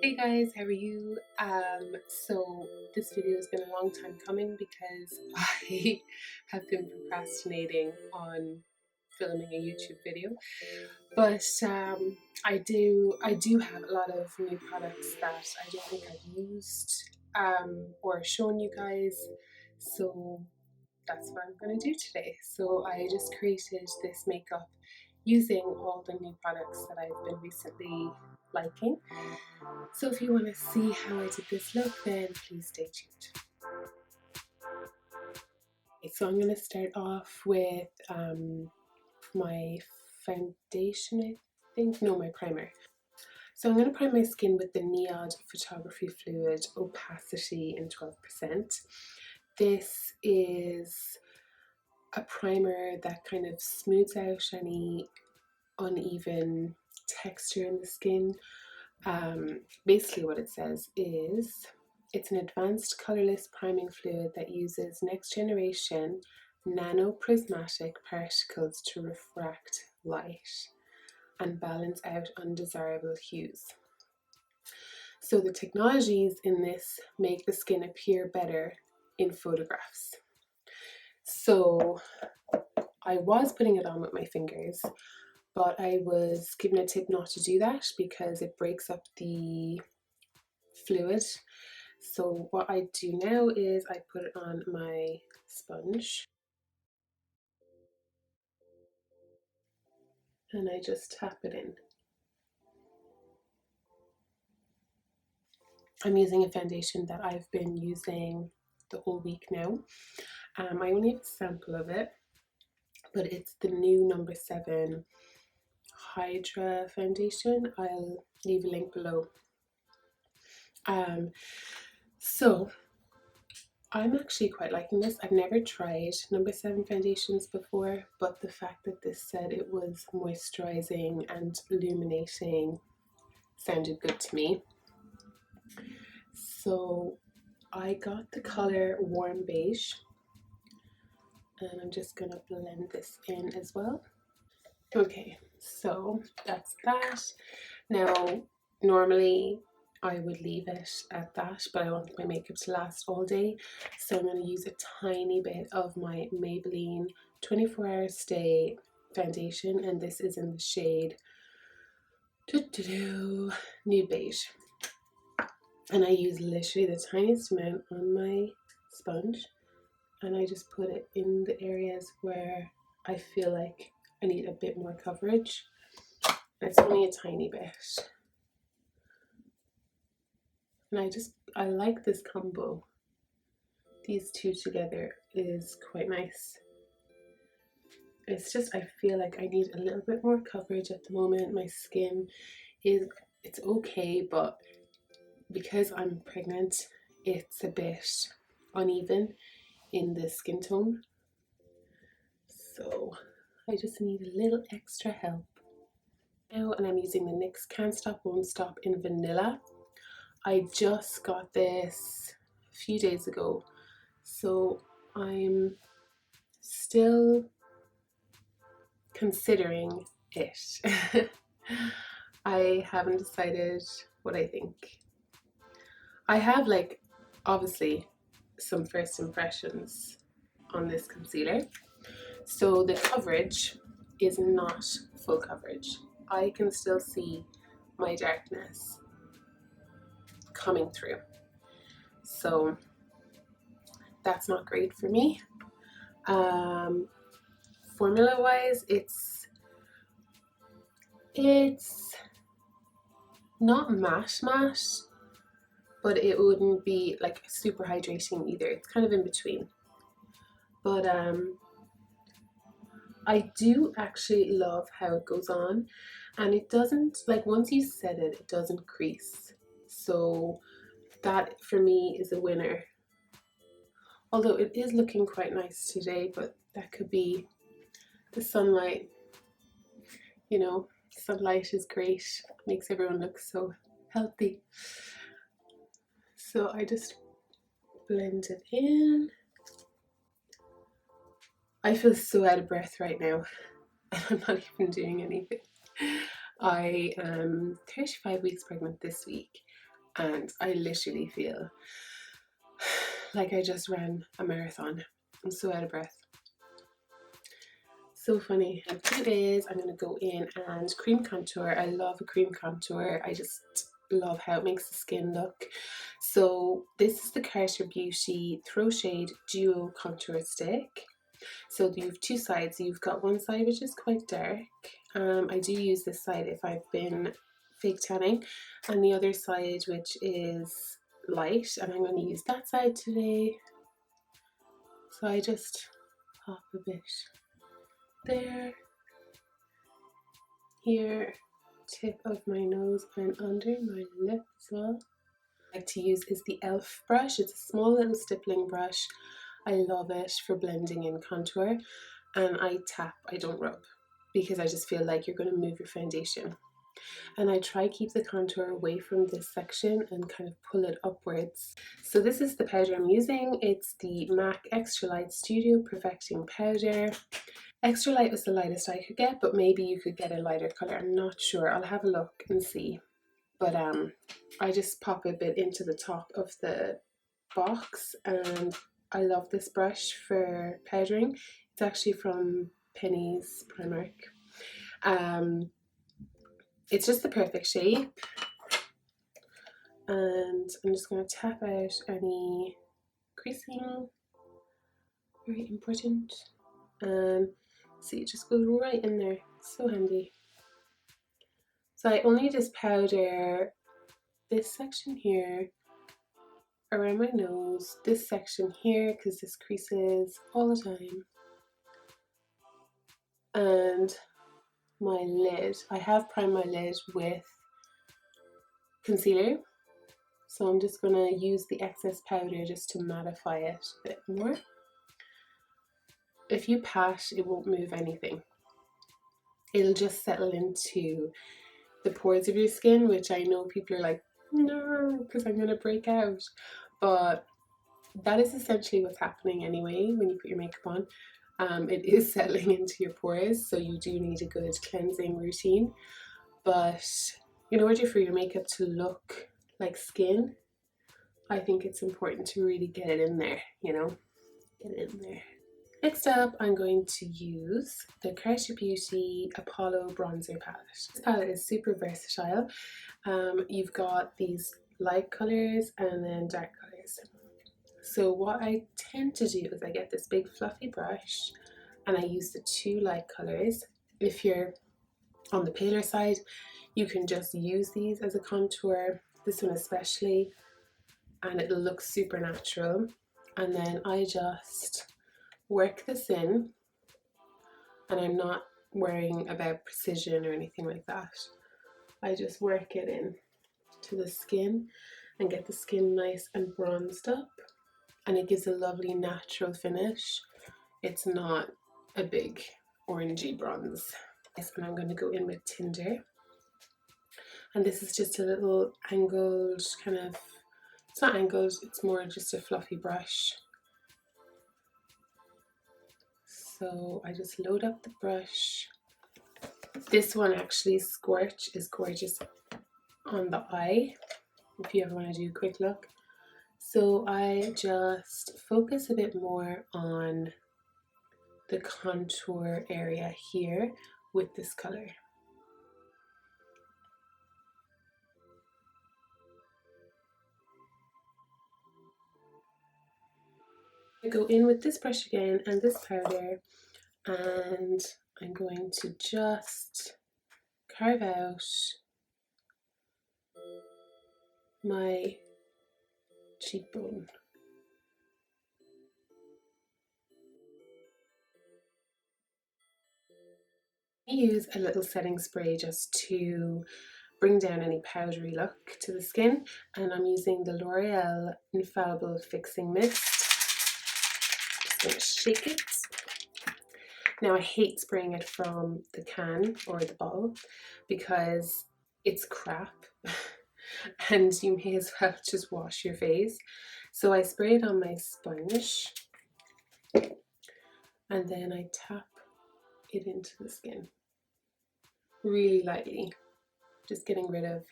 Hey guys, how are you? So this video has been a long time coming because I have been procrastinating on filming a YouTube video. But I do have a lot of new products that I don't think I've used or shown you guys. So that's what I'm going to do today. So I just created this makeup using all the new products that I've been recently liking. So if you want to see how I did this look, then please stay tuned. Okay, so I'm going to start off with my foundation, I think. No, my primer. So I'm going to prime my skin with the Niod Photography Fluid Opacity in 12%. This is a primer that kind of smooths out any uneven texture in the skin. Basically what it says is it's an advanced colorless priming fluid that uses next generation nanoprismatic particles to refract light and balance out undesirable hues. So the technologies in this make the skin appear better in photographs. So I was putting it on with my fingers, but I was given a tip not to do that because it breaks up the fluid. So what I do now is I put it on my sponge and I just tap it in. I'm using a foundation that I've been using the whole week now. I only have a sample of it, but it's the new number 7 Hydra foundation. I'll leave a link below. So I'm actually quite liking this. I've never tried number 7 foundations before, but the fact that this said it was moisturizing and illuminating sounded good to me. So I got the color Warm Beige, and I'm just gonna blend this in as well. Okay, so that's that. Now, normally I would leave it at that, but I want my makeup to last all day, so I'm going to use a tiny bit of my Maybelline 24 Hour Stay foundation, and this is in the shade Nude Beige. And I use literally the tiniest amount on my sponge, and I just put it in the areas where I feel like I need a bit more coverage. It's only a tiny bit. And I like this combo. These two together is quite nice. It's just, I feel like I need a little bit more coverage at the moment. My skin it's okay, but because I'm pregnant, it's a bit uneven in the skin tone. So I just need a little extra help. Now, and I'm using the NYX Can't Stop, Won't Stop in Vanilla. I just got this a few days ago, so I'm still considering it. I haven't decided what I think. I have, like, obviously some first impressions on this concealer. So the coverage is not full coverage. I can still see my darkness coming through. So that's not great for me. Formula wise, it's not matte, but it wouldn't be like super hydrating either. It's kind of in between. But I do actually love how it goes on, and it doesn't, like, once you set it, it doesn't crease. So that for me is a winner. Although it is looking quite nice today, but that could be the sunlight. You know, sunlight is great, makes everyone look so healthy. So I just blend it in. I feel so out of breath right now, and I'm not even doing anything. I am 35 weeks pregnant this week, and I literally feel like I just ran a marathon. I'm so out of breath. So funny. And today I'm going to go in and cream contour. I love a cream contour. I just love how it makes the skin look. So this is the Carter Beauty Throw Shade Duo Contour Stick. So you have two sides. You've got one side which is quite dark. I do use this side if I've been fake tanning, and the other side which is light, and I'm going to use that side today. So I just pop a bit there, here, tip of my nose and under my lip as well. I like to use is the e.l.f. brush. It's a small little stippling brush. I love it for blending in contour, and I tap, I don't rub, because I just feel like you're going to move your foundation. And I try keep the contour away from this section and kind of pull it upwards. So this is the powder I'm using. It's the MAC Extra Light Studio Perfecting Powder. Extra light was the lightest I could get, but maybe you could get a lighter colour. I'm not sure. I'll have a look and see. But I just pop a bit into the top of the box, and I love this brush for powdering. It's actually from Penny's Primark. It's just the perfect shape, and I'm just going to tap out any creasing, very important, and see, it just goes right in there, so handy. So I only just powder this section here, around my nose, this section here because this creases all the time, and my lid. I have primed my lid with concealer, so I'm just going to use the excess powder just to mattify it a bit more. If you pat, it won't move anything. It'll just settle into the pores of your skin, which I know people are like, no, because I'm going to break out. But that is essentially what's happening anyway when you put your makeup on. It is settling into your pores, so you do need a good cleansing routine. But in order for your makeup to look like skin, I think it's important to really get it in there, you know, get it in there. Next up, I'm going to use the Carter Beauty Apollo Bronzer Palette. This palette is super versatile. You've got these light colours and then dark colours. So what I tend to do is I get this big fluffy brush and I use the two light colours. If you're on the paler side, you can just use these as a contour, this one especially, and it'll look super natural. And then I just work this in, and I'm not worrying about precision or anything like that. I just work it in to the skin and get the skin nice and bronzed up, and it gives a lovely natural finish. It's not a big orangey bronze. And I'm going to go in with Tinder, and this is just a little angled kind of, it's not angled, it's more just a fluffy brush. So I just load up the brush. This one actually, Scorch, is gorgeous on the eye if you ever want to do a quick look. So I just focus a bit more on the contour area here with this color. I go in with this brush again and this powder, and I'm going to just carve out my cheekbone. I use a little setting spray just to bring down any powdery look to the skin, and I'm using the L'Oreal Infallible Fixing Mist. Just going to shake it. Now I hate spraying it from the can or the bottle because it's crap and you may as well just wash your face. So I spray it on my sponge and then I tap it into the skin really lightly, just getting rid of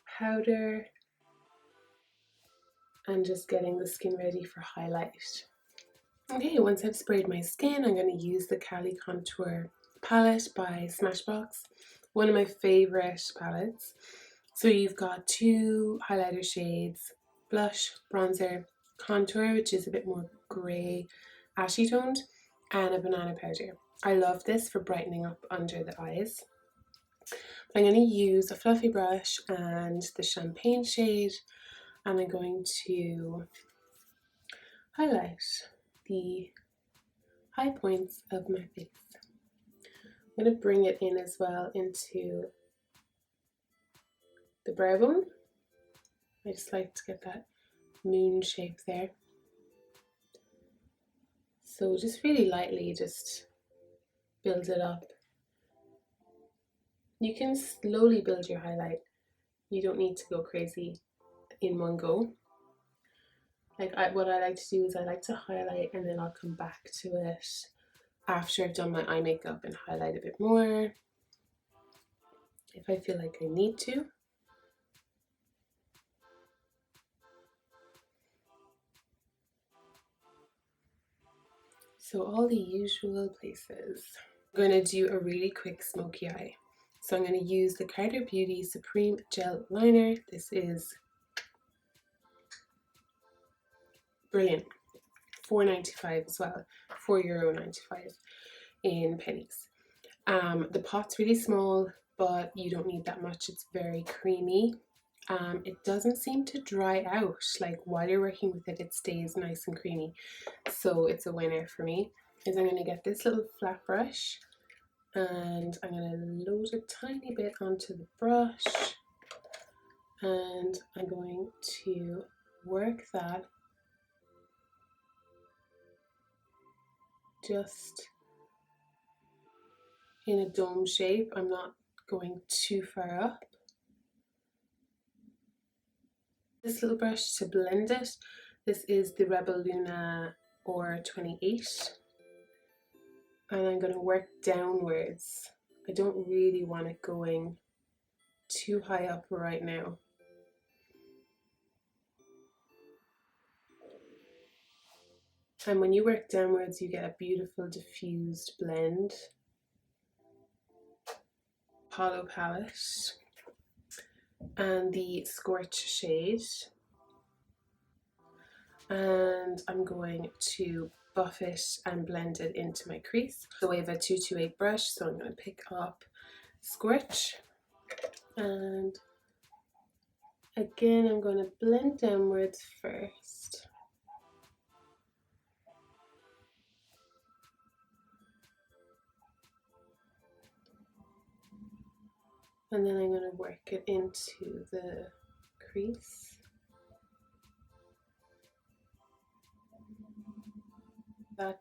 powder and just getting the skin ready for highlight. Okay, once I've sprayed my skin, I'm going to use the Cali Contour palette by Smashbox, one of my favourite palettes. So you've got two highlighter shades, blush, bronzer, contour, which is a bit more grey, ashy toned, and a banana powder. I love this for brightening up under the eyes. I'm going to use a fluffy brush and the champagne shade, and I'm going to highlight the high points of my face. I'm going to bring it in as well into the brow bone. I just like to get that moon shape there. So just really lightly just build it up. You can slowly build your highlight. You don't need to go crazy in one go. What I like to do is I like to highlight and then I'll come back to it after I've done my eye makeup and highlight a bit more if I feel like I need to. So all the usual places. I'm going to do a really quick smoky eye. So I'm going to use the Carter Beauty Supreme Gel Liner. This is brilliant. £4.95 as well. €4.95 in pennies. The pot's really small, but you don't need that much. It's very creamy. It doesn't seem to dry out. Like while you're working with it, it stays nice and creamy. So it's a winner for me. Is I'm going to get this little flat brush and I'm going to load a tiny bit onto the brush, and I'm going to work that just in a dome shape. I'm not going too far up. This little brush to blend it, this is the Rebel Luna R28, and I'm going to work downwards. I don't really want it going too high up right now. And when you work downwards, you get a beautiful diffused blend. Hollow palette and the Scorch shade, and I'm going to buff it and blend it into my crease. Zoeva 228 brush, so I'm going to pick up Scorch, and again I'm going to blend downwards first. And then I'm going to work it into the crease.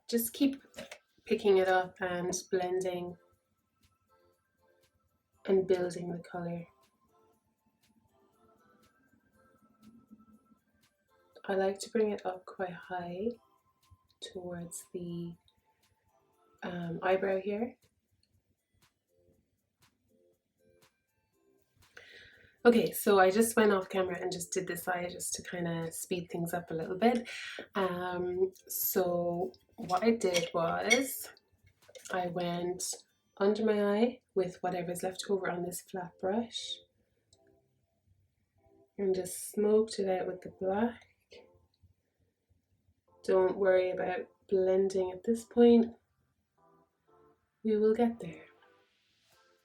Just keep picking it up and blending and building the colour. I like to bring it up quite high towards the eyebrow here. Okay, so I just went off camera and just did this eye just to kind of speed things up a little bit. So what I did was I went under my eye with whatever's left over on this flat brush and just smoked it out with the black. Don't worry about blending at this point. We will get there.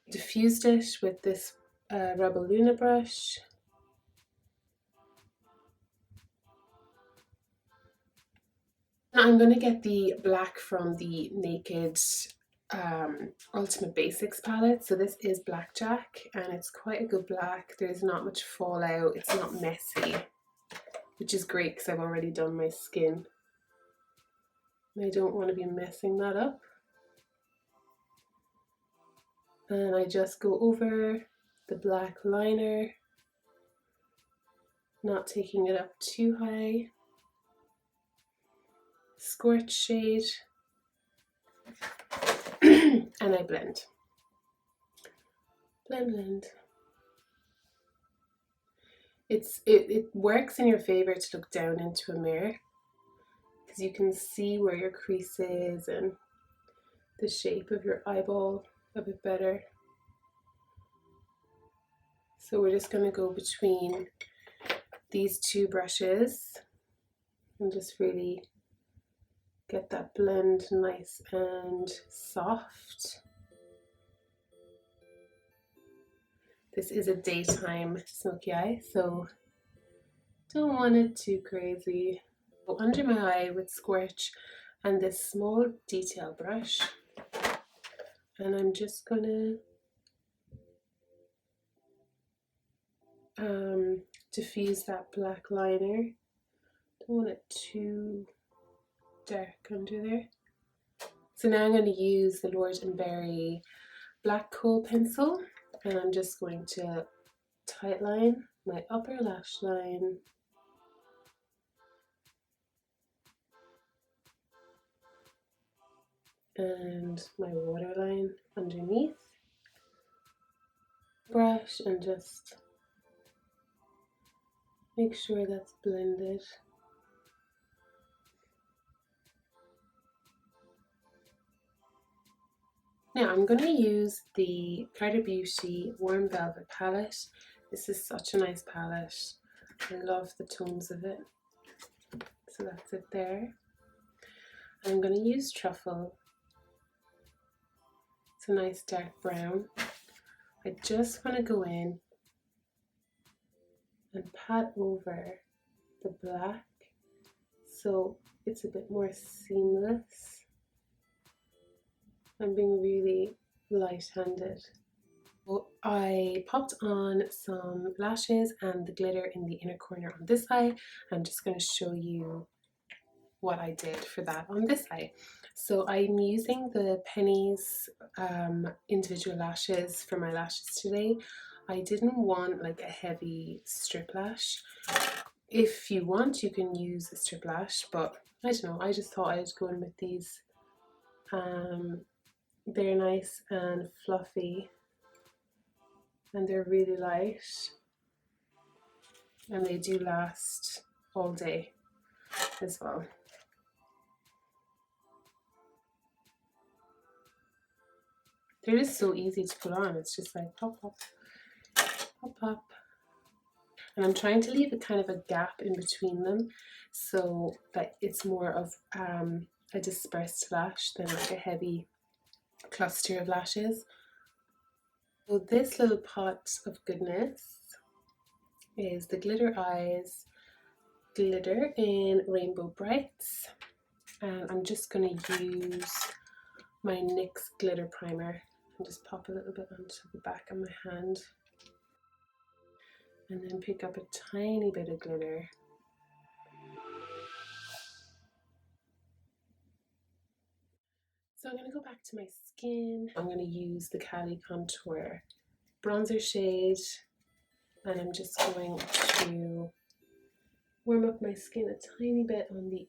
Diffused it with this Rebel Luna brush. I'm going to get the black from the Naked Ultimate Basics palette. So this is Blackjack and it's quite a good black. There's not much fallout. It's not messy, which is great because I've already done my skin. I don't want to be messing that up. And I just go over the black liner, not taking it up too high. Scorch shade, and I blend. Blend. it works in your favor to look down into a mirror, because you can see where your crease is and the shape of your eyeball a bit better. So we're just going to go between these two brushes and just really get that blend nice and soft. This is a daytime smoky eye, so don't want it too crazy. Go under my eye with Squirch and this small detail brush, and I'm just gonna diffuse that black liner. Don't want it too dark under there. So now I'm going to use the Lord & Berry black Kohl pencil, and I'm just going to tightline my upper lash line and my waterline underneath. Brush and just make sure that's blended. Now I'm going to use the Carter Beauty Warm Velvet palette. This is such a nice palette. I love the tones of it. So that's it there. I'm going to use Truffle. It's a nice dark brown. I just want to go in and pat over the black so it's a bit more seamless. I'm being really light-handed. Well, I popped on some lashes and the glitter in the inner corner on this eye. I'm just going to show you what I did for that on this eye. So I'm using the Pennies individual lashes for my lashes today. I didn't want like a heavy strip lash. If you want, you can use a strip lash, but I don't know, I just thought I'd go in with these. They're nice and fluffy and they're really light and they do last all day as well. They're just so easy to put on. It's just like pop, pop, pop, pop. And I'm trying to leave a kind of a gap in between them so that it's more of a dispersed lash than like a heavy cluster of lashes. So this little pot of goodness is the Glitter Eyes glitter in Rainbow Brights, and I'm just going to use my NYX glitter primer and just pop a little bit onto the back of my hand and then pick up a tiny bit of glitter. So I'm going to go back to my skin. I'm going to use the Cali Contour bronzer shade, and I'm just going to warm up my skin a tiny bit on the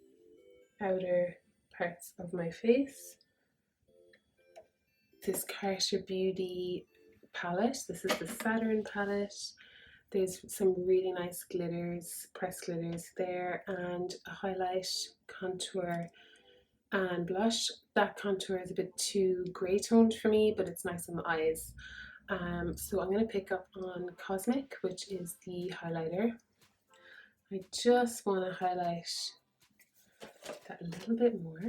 outer parts of my face. This Carter Beauty palette, this is the Saturn palette. There's some really nice glitters, pressed glitters there, and a highlight, contour and blush. That contour is a bit too grey toned for me, but it's nice on the eyes. So I'm going to pick up on Cosmic, which is the highlighter. I just want to highlight that a little bit more.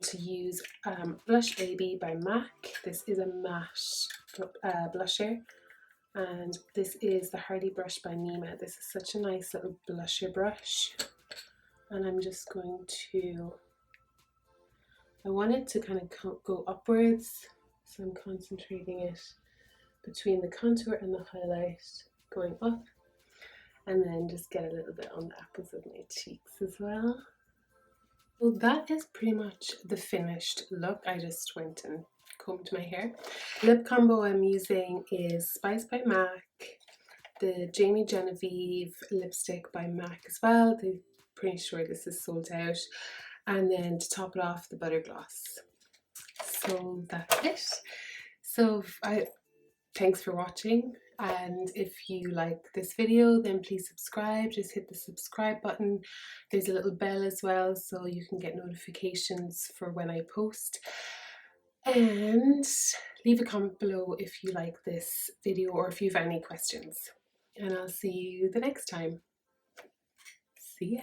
To use Blush Baby by MAC. This is a matte blusher, and this is the Hardy brush by Nima. This is such a nice little blusher brush, and I'm just going to, I want it to kind of go upwards, so I'm concentrating it between the contour and the highlight, going up, and then just get a little bit on the apples of my cheeks as well. Well, that is pretty much the finished look. I just went and combed my hair. Lip combo I'm using is Spice by MAC, the Jamie Genevieve lipstick by MAC as well. They're pretty sure this is sold out. And then to top it off, the butter gloss. So that's it. So thanks for watching, and if you like this video then please subscribe. Just hit the subscribe button. There's a little bell as well so you can get notifications for when I post, and leave a comment below if you like this video or if you have any questions, and I'll see you the next time. See ya.